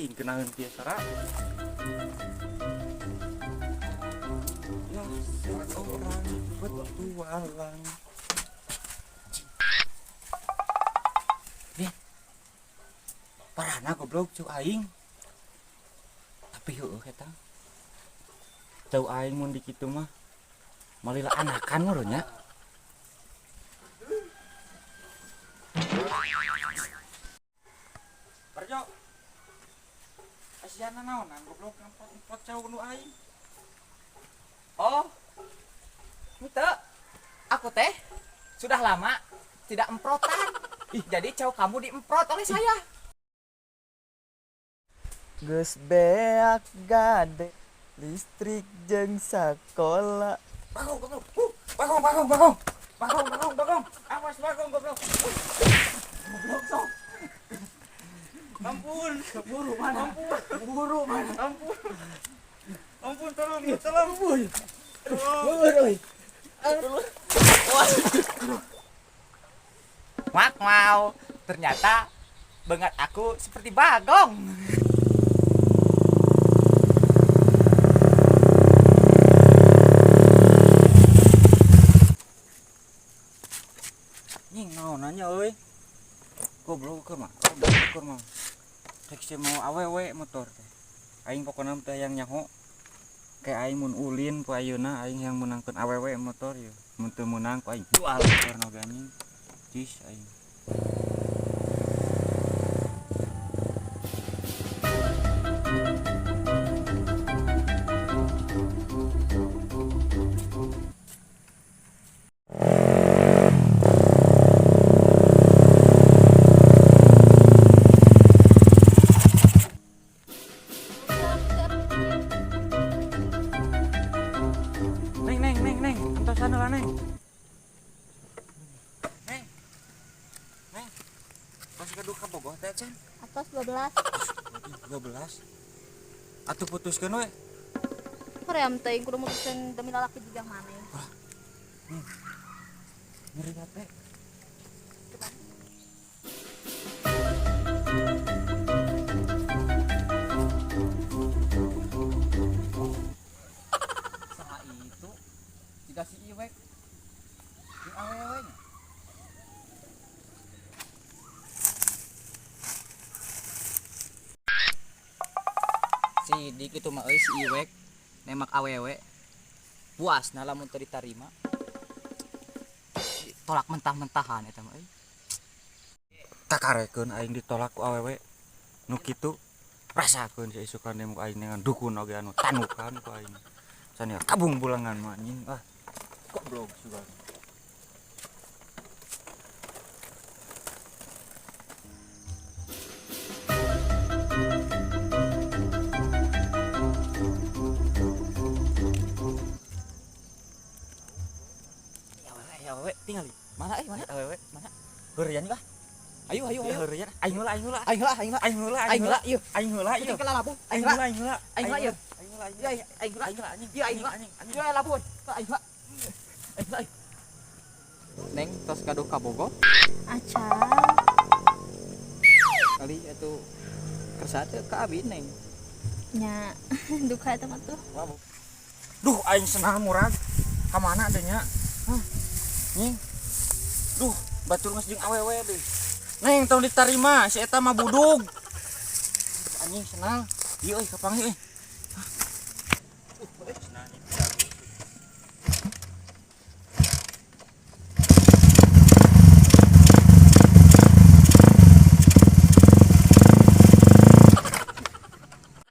aing kenaeun kieu sara. Ya seorang petualang. Nih. Parahna goblok cuk aing. Tapi heueuh eta. Cau aing mun di kitu mah malila anakan meureun nya. Parjo. Asiana naonan goblok empat cau nu aing. Oh, ente, aku teh sudah lama tidak emprotan. Jadi cau kamu diemprot oleh saya. Geus beak gade listrik jeung sakola. Bagong. Awas bagong goblok. Goblok sok. Ampun, keburu mana? Ampun, tolong. Ampun. Mak mau, ternyata bengat aku seperti bagong. Nying naonanya euy. Goblok keur mah. Rek si mau awewe motor teh. Aing pokona teh yang nyaho. Kayak aing mun ulin ku ayeuna aing yang menangkeun awewe motor ya. Mun teu meunang ku aing jual motor naga anjing. Cis aing. Neng, entos sana lah neng. Neng. Pas gaduh ka Bogoh teh can. Atas 12. 12. Atuh putuskeun we. Hoream teh kudu mutusin demi lalaki juga maneh. Ngeri teh. Saha itu? Jika si Iwek jeung awewe-nya. Si dik itu mah euy si Iwek nemak awewe. Puasna lamun teu ditarima. Tolak mentah-mentahan eta mah euy. Kakarekeun aing ditolak ku awewe. Nu kitu rasakeun si isukan demu aing dengan dukun oge anu tanukan ku aing. Sania kabung bulangan mah anjing. Goblok juga. Ya awewe tinggali. Mana Mana awewe? Mana? Heureuyan kah? Ayo. Heureuyan. Aing heula. Aing heula. Aing heula. Penting ke labun. Aing heula. Aing heula ieu. Iya, aing heula. anjing. Iya, aing heula. Iya, labun. Aing heula. Aing heula. Neng tos gaduh ka Bogoh. Acan. Kali itu kersa teh ka abi neng. Nya duka eta mah tuh. Duh aing senang murag. Ka mana deh nya? Hah. Nying. Duh, batur geus jeung awewe deui. Neng tong ditarima si eta mah budug. Anjing senang. Ieu euy ka panggih euy.